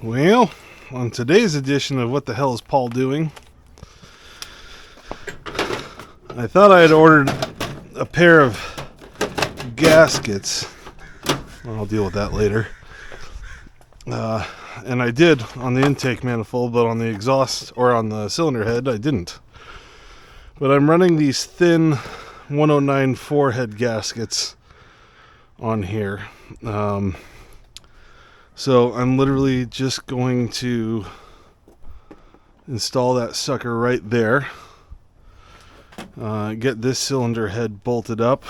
Well, on today's edition of What the Hell is Paul Doing, I thought I had ordered a pair of gaskets. I'll deal with that later. And I did on the intake manifold, but on the exhaust or on the cylinder head, I didn't. But I'm running these thin 109 4-head gaskets on here. So I'm literally just going to install that sucker right there. Get this cylinder head bolted up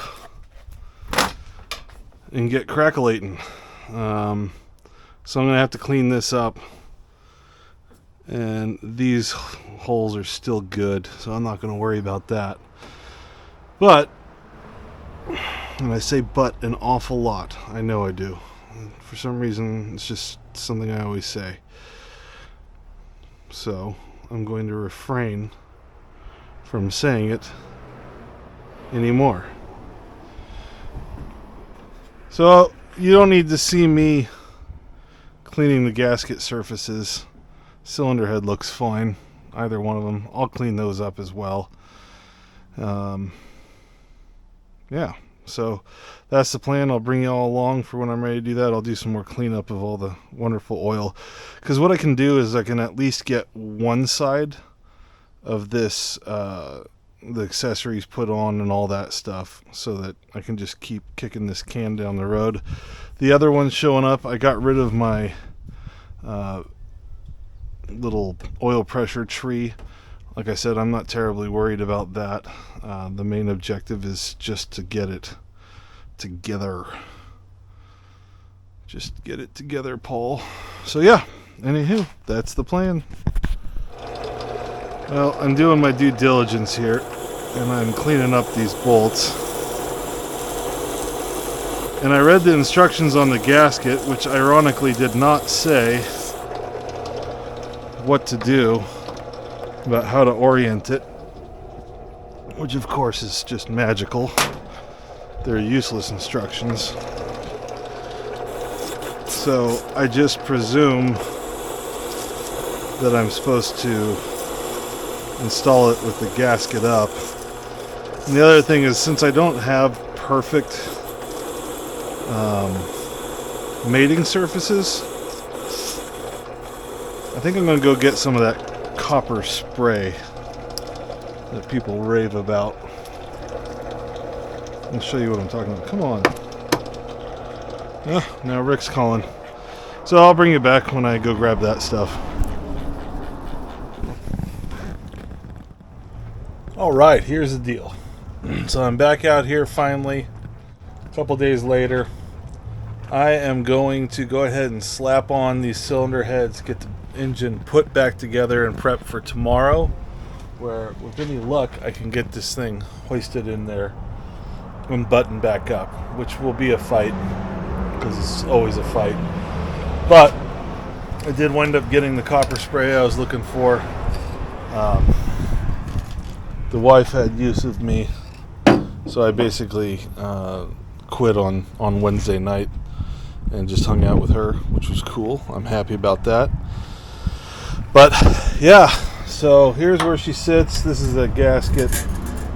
and get crackle-lating. So I'm going to have to clean this up. And these holes are still good, so I'm not going to worry about that. But, and I say but an awful lot. I know I do. For some reason, it's just something I always say. So, I'm going to refrain from saying it anymore. So, you don't need to see me cleaning the gasket surfaces. Cylinder head looks fine. Either one of them. I'll clean those up as well. Yeah. So that's the plan. I'll bring you all along for when I'm ready to do that. I'll do some more cleanup of all the wonderful oil. Because what I can do is I can at least get one side of this, the accessories put on and all that stuff, so that I can just keep kicking this can down the road. The other one's showing up. I got rid of my little oil pressure tree. Like I said, I'm not terribly worried about that. The main objective is just to get it together. Just get it together, Paul. So yeah, anywho, that's the plan. Well, I'm doing my due diligence here, and I'm cleaning up these bolts. And I read the instructions on the gasket, which ironically did not say what to do, about how to orient it, which of course is just magical. They're useless instructions. So I just presume that I'm supposed to install it with the gasket up. And the other thing is, since I don't have perfect mating surfaces, I think I'm going to go get some of that copper spray that people rave about. I'll show you what I'm talking about. Come on. Now Rick's calling. So I'll bring you back when I go grab that stuff. Alright, here's the deal. So I'm back out here finally, a couple days later. I am going to go ahead and slap on these cylinder heads, get the engine put back together and prep for tomorrow, where with any luck I can get this thing hoisted in there and buttoned back up, which will be a fight, because it's always a fight. But I did wind up getting the copper spray I was looking for. The wife had use of me, so I basically quit on Wednesday night and just hung out with her, which was cool. I'm happy about that. But yeah, so here's where she sits. This is a gasket.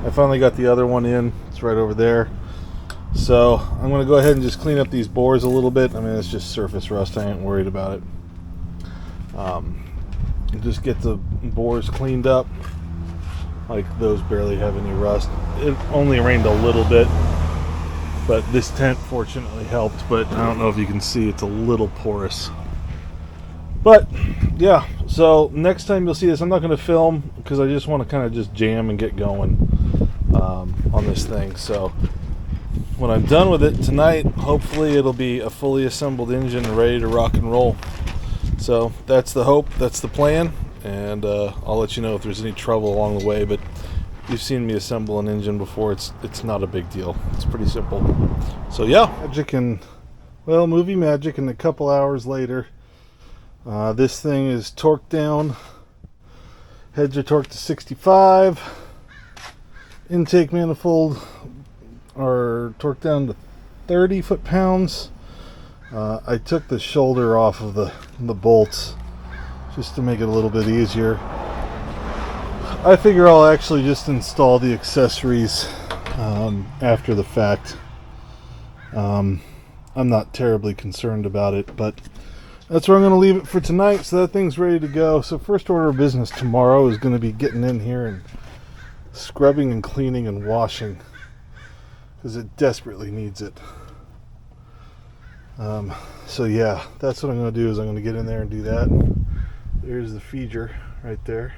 I finally got the other one in. It's right over there. So I'm going to go ahead and just clean up these bores a little bit. I mean, it's just surface rust. I ain't worried about it. Just get the bores cleaned up. Like, those barely have any rust. It only rained a little bit, but this tent fortunately helped. But I don't know if you can see, it's a little porous. But yeah, so next time you'll see this, I'm not going to film because I just want to kind of just jam and get going on this thing. So when I'm done with it tonight, hopefully it'll be a fully assembled engine ready to rock and roll. So that's the hope, that's the plan, and I'll let you know if there's any trouble along the way. But you've seen me assemble an engine before. It's not a big deal. It's pretty simple. So yeah, magic and, well, movie magic, and a couple hours later, this thing is torqued down. Heads are torqued to 65. intake manifold are torqued down to 30 foot-pounds. I took the shoulder off of the bolts just to make it a little bit easier. I figure I'll actually just install the accessories after the fact. I'm not terribly concerned about it, but that's where I'm going to leave it for tonight, so that thing's ready to go. So first order of business tomorrow is going to be getting in here and scrubbing and cleaning and washing, because it desperately needs it. So yeah, that's what I'm going to do, is I'm going to get in there and do that. There's the feeder right there.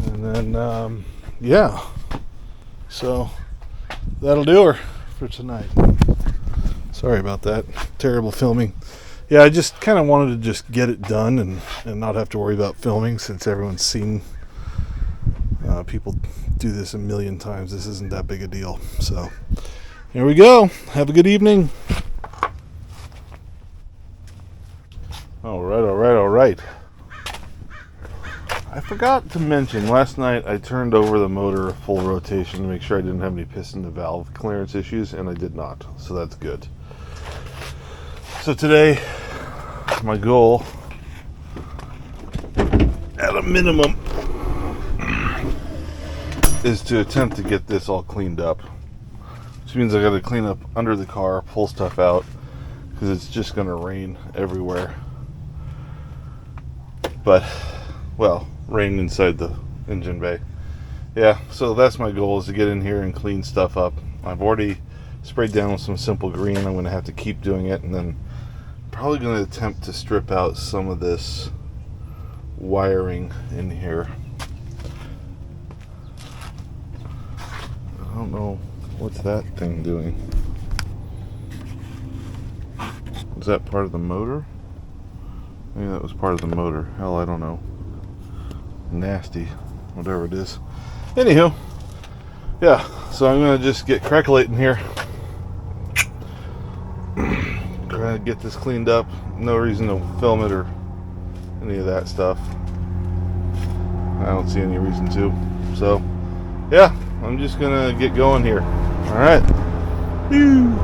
And then, yeah. So that'll do her for tonight. Sorry about that. Terrible filming. Yeah, I just kind of wanted to just get it done and not have to worry about filming, since everyone's seen people do this a million times. This isn't that big a deal. So here we go. Have a good evening. All right. I forgot to mention, last night I turned over the motor full rotation to make sure I didn't have any piston to valve clearance issues, and I did not, so that's good. So today, my goal, at a minimum, is to attempt to get this all cleaned up. Which means I gotta clean up under the car, pull stuff out, because it's just gonna rain everywhere. But, well, rain inside the engine bay. Yeah, so that's my goal, is to get in here and clean stuff up. I've already sprayed down with some simple green. I'm going to have to keep doing it, and then I'm probably going to attempt to strip out some of this wiring in here. I don't know, what's that thing doing? Is that part of the motor? Maybe that was part of the motor. Hell, I don't know. Nasty, whatever it is. Anywho, yeah, so I'm gonna just get crackling here. Trying to get this cleaned up. No reason to film it or any of that stuff. I don't see any reason to. So, yeah, I'm just gonna get going here. All right. Woo.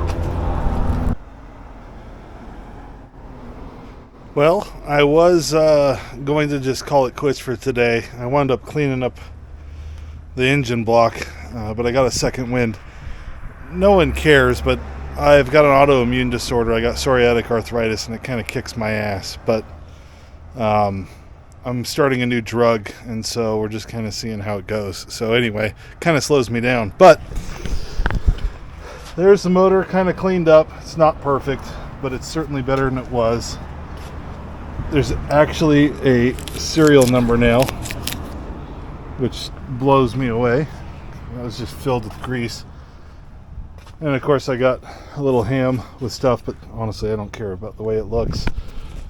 Well, I was going to just call it quits for today. I wound up cleaning up the engine block, but I got a second wind. No one cares, but I've got an autoimmune disorder. I got psoriatic arthritis, and it kind of kicks my ass. But I'm starting a new drug, and so we're just kind of seeing how it goes. So anyway, kind of slows me down. But there's the motor, kind of cleaned up. It's not perfect, but it's certainly better than it was. There's actually a serial number now, which blows me away. I was just filled with grease. And of course I got a little ham with stuff, but honestly I don't care about the way it looks.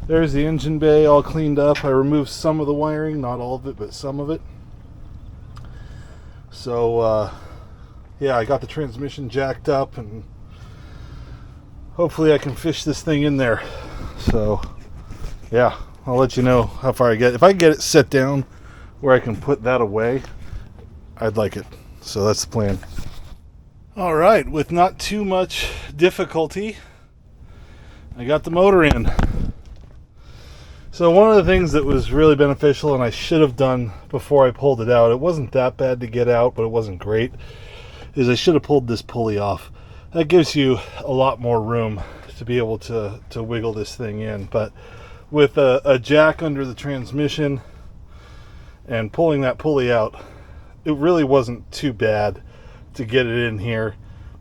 There's the engine bay all cleaned up. I removed some of the wiring, not all of it, but some of it. So yeah, I got the transmission jacked up, and hopefully I can fish this thing in there. So yeah, I'll let you know how far I get. If I can get it set down where I can put that away, I'd like it. So that's the plan. All right, with not too much difficulty, I got the motor in. So one of the things that was really beneficial, and I should have done before I pulled it out, it wasn't that bad to get out, but it wasn't great, is I should have pulled this pulley off. That gives you a lot more room to be able to wiggle this thing in. But with a jack under the transmission and pulling that pulley out, it really wasn't too bad to get it in here.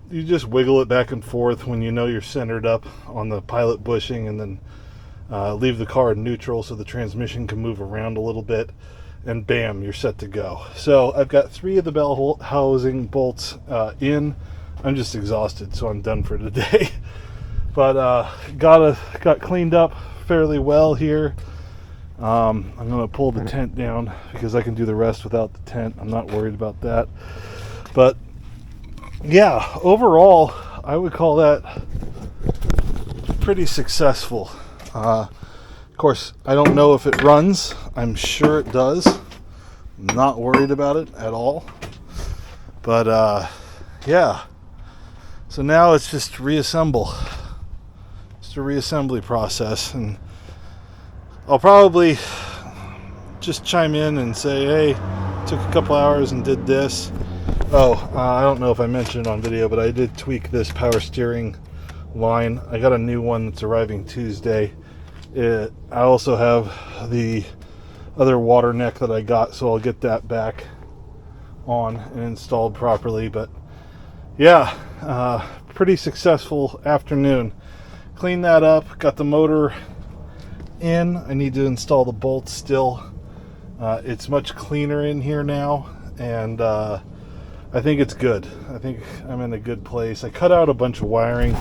You just wiggle it back and forth when you know you're centered up on the pilot bushing, and then leave the car in neutral so the transmission can move around a little bit, and bam, you're set to go. So I've got 3 of the bell housing bolts in. I'm just exhausted, so I'm done for today. But got cleaned up fairly well here. I'm going to pull the tent down because I can do the rest without the tent. I'm not worried about that. But yeah, overall, I would call that pretty successful. Of course, I don't know if it runs. I'm sure it does. I'm not worried about it at all. But yeah, so now it's just reassemble. Just a reassembly process, and I'll probably just chime in and say, hey, took a couple hours and did this. I don't know if I mentioned it on video, but I did tweak this power steering line. I got a new one that's arriving Tuesday. I also have the other water neck that I got, so I'll get that back on and installed properly. But yeah, pretty successful afternoon. Cleaned that up, got the motor in. I need to install the bolts still. It's much cleaner in here now, and I think it's good. I think I'm in a good place. I cut out a bunch of wiring,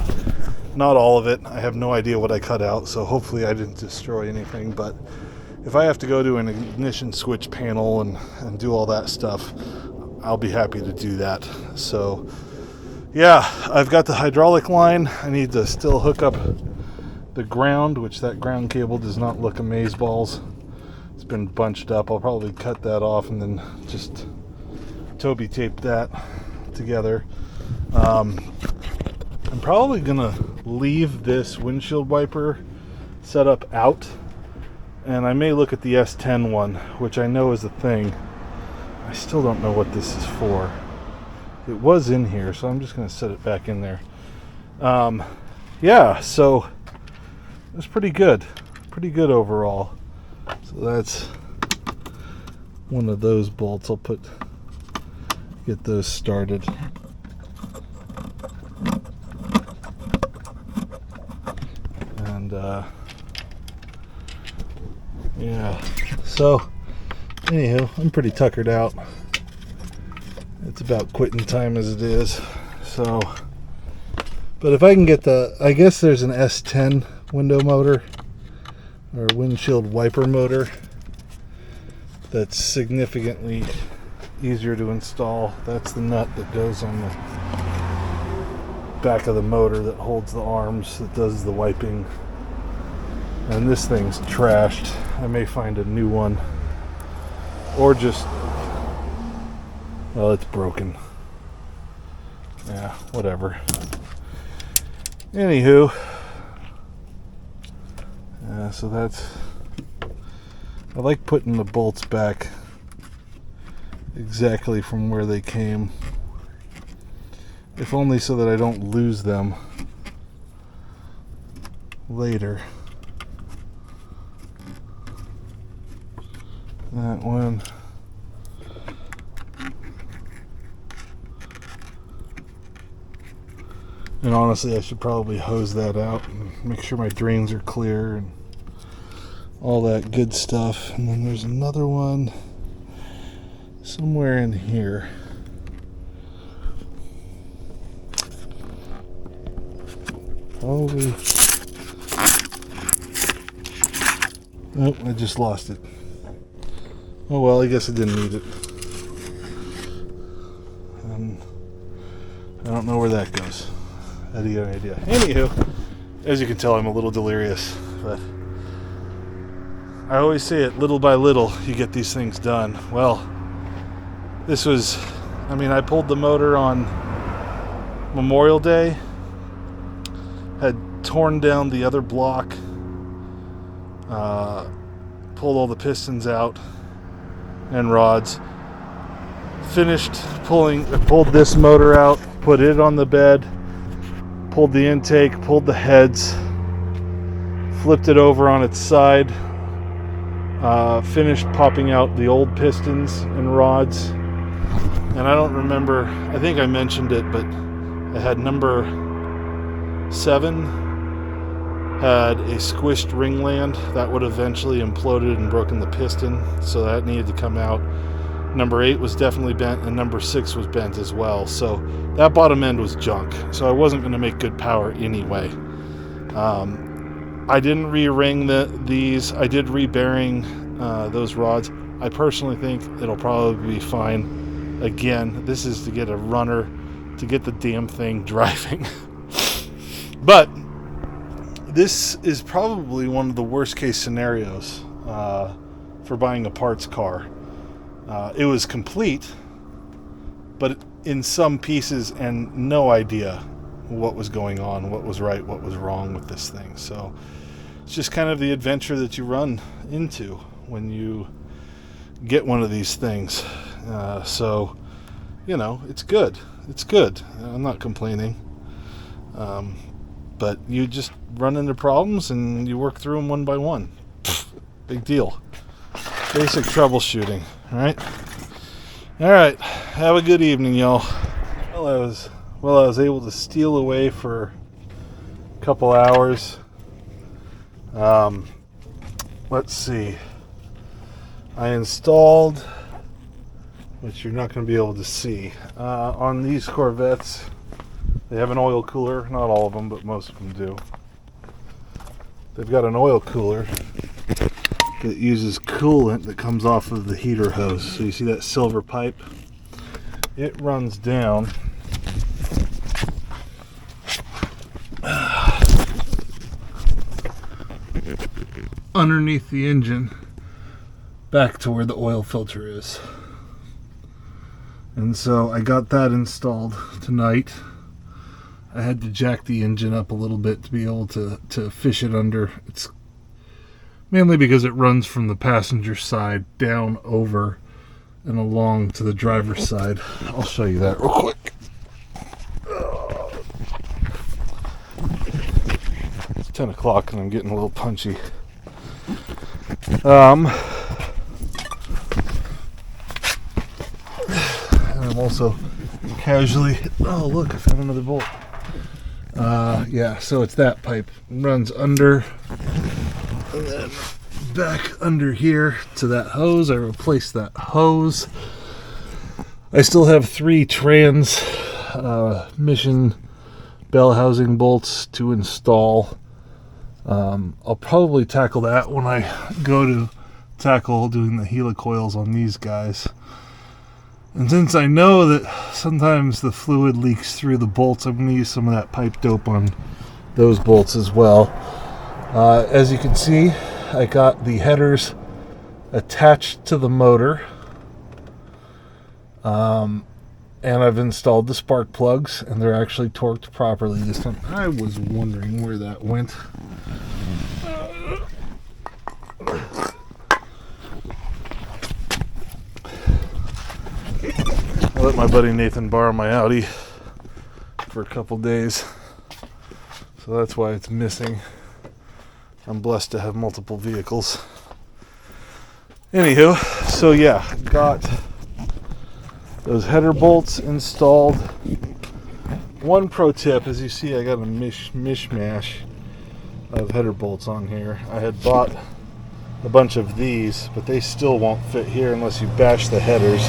not all of it. I have no idea what I cut out, so hopefully I didn't destroy anything. But if I have to go to an ignition switch panel and do all that stuff, I'll be happy to do that. So yeah, I've got the hydraulic line. I need to still hook up the ground, which that ground cable does not look amazeballs. It's been bunched up. I'll probably cut that off and then just Toby taped that together. I'm probably gonna leave this windshield wiper setup out, and I may look at the S10 one, which I know is a thing. I still don't know what this is for. It was in here, so I'm just gonna set it back in there. Yeah, so it was pretty good overall. So that's one of those bolts. I'll get those started. And yeah, so anywho, I'm pretty tuckered out. It's about quitting time as it is. So, but if I can get I guess there's an S10 window motor or windshield wiper motor that's significantly easier to install. That's the nut that goes on the back of the motor that holds the arms, that does the wiping. And this thing's trashed. I may find a new one, or just, well, it's broken. Yeah, whatever. Anywho, so that's, I like putting the bolts back exactly from where they came, if only so that I don't lose them later. That one. And honestly, I should probably hose that out and make sure my drains are clear and all that good stuff. And then there's another one somewhere in here. Probably. Oh, I just lost it. Oh well, I guess I didn't need it. I don't know where that goes. I didn't get an idea. Anywho, as you can tell, I'm a little delirious, but I always say it, little by little, you get these things done. Well, this was, I pulled the motor on Memorial Day, had torn down the other block, pulled all the pistons out and rods, pulled this motor out, put it on the bed, pulled the intake, pulled the heads, flipped it over on its side, finished popping out the old pistons and rods. And I don't remember, I think I mentioned it, but I had number 7 had a squished ringland that would eventually imploded and broken the piston, so that needed to come out. Number 8 was definitely bent, and number 6 was bent as well. So that bottom end was junk. So I wasn't going to make good power anyway. I didn't re-ring these. I did re-bearing those rods. I personally think it'll probably be fine. Again, this is to get a runner, to get the damn thing driving. But this is probably one of the worst case scenarios for buying a parts car. It was complete, but in some pieces, and no idea what was going on, what was right, what was wrong with this thing. So it's just kind of the adventure that you run into when you get one of these things. So, you know, it's good. It's good. I'm not complaining. But you just run into problems and you work through them one by one. Big deal. Basic troubleshooting, right? All right. Have a good evening, y'all. Well, I was able to steal away for a couple hours. Let's see. I installed, which you're not going to be able to see, on these Corvettes. They have an oil cooler. Not all of them, but most of them do. They've got an oil cooler that uses coolant that comes off of the heater hose. So you see that silver pipe? It runs down underneath the engine back to where the oil filter is. And so I got that installed tonight. I had to jack the engine up a little bit to be able to fish it under. It's mainly because it runs from the passenger side down over and along to the driver's side. I'll show you that real quick. It's 10 o'clock and I'm getting a little punchy. And I'm also casually, oh look, I found another bolt. Yeah, so it's that pipe. It runs under and then back under here to that hose. I replaced that hose. I still have 3 transmission bell housing bolts to install. I'll probably tackle that when I go to tackle doing the helicoils on these guys. And since I know that sometimes the fluid leaks through the bolts, I'm going to use some of that pipe dope on those bolts as well. As you can see, I got the headers attached to the motor. And I've installed the spark plugs, and they're actually torqued properly this time. I was wondering where that went. I let my buddy Nathan borrow my Audi for a couple days, so that's why it's missing. I'm blessed to have multiple vehicles. Anywho, so yeah, got those header bolts installed. One pro tip, as you see, I got a mishmash of header bolts on here. I had bought a bunch of these, but they still won't fit here unless you bash the headers.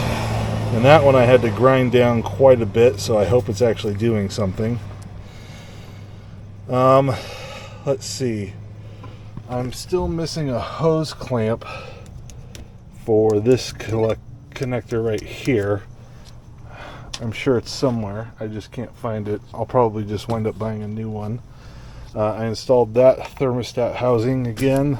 And that one I had to grind down quite a bit, so I hope it's actually doing something. Let's see. I'm still missing a hose clamp for this connector right here. I'm sure it's somewhere. I just can't find it. I'll probably just wind up buying a new one. I installed that thermostat housing again.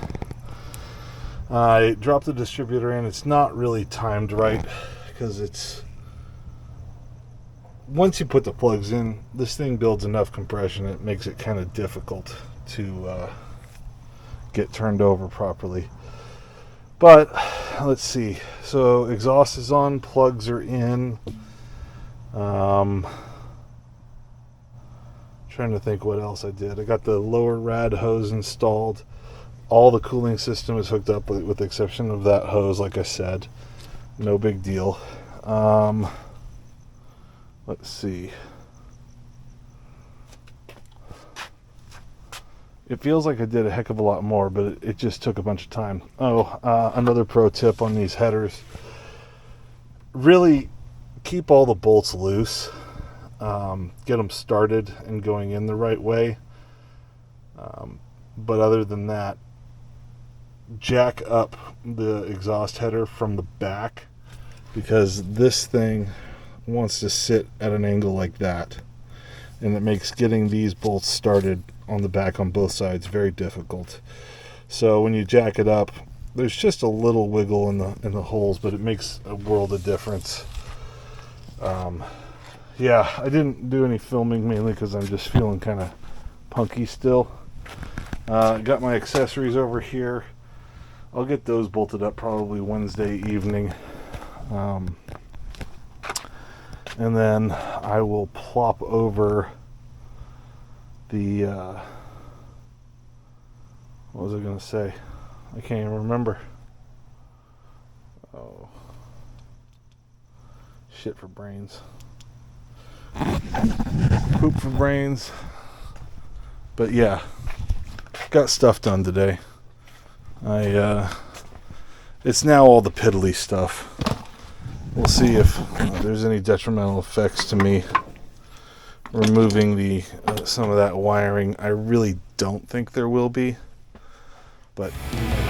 I dropped the distributor in. It's not really timed right because it's... Once you put the plugs in, this thing builds enough compression it makes it kind of difficult to get turned over properly. But let's see. So exhaust is on, plugs are in. Trying to think what else I did. I got the lower rad hose installed. All the cooling system is hooked up with the exception of that hose, like I said. No big deal. Let's see. It feels like I did a heck of a lot more, but it just took a bunch of time. Another pro tip on these headers. Really keep all the bolts loose. Get them started and going in the right way. But other than that, jack up the exhaust header from the back, because this thing wants to sit at an angle like that, and it makes getting these bolts started on the back on both sides very difficult. So when you jack it up, there's just a little wiggle in the holes, but it makes a world of difference. Yeah, I didn't do any filming mainly because I'm just feeling kind of punky still. Got my accessories over here. I'll get those bolted up probably Wednesday evening. And then I will plop over the, what was I going to say? I can't even remember. Oh. Shit for brains. Poop for brains. But yeah, got stuff done today. It's now all the piddly stuff. We'll see if there's any detrimental effects to me removing the some of that wiring. I really don't think there will be, but you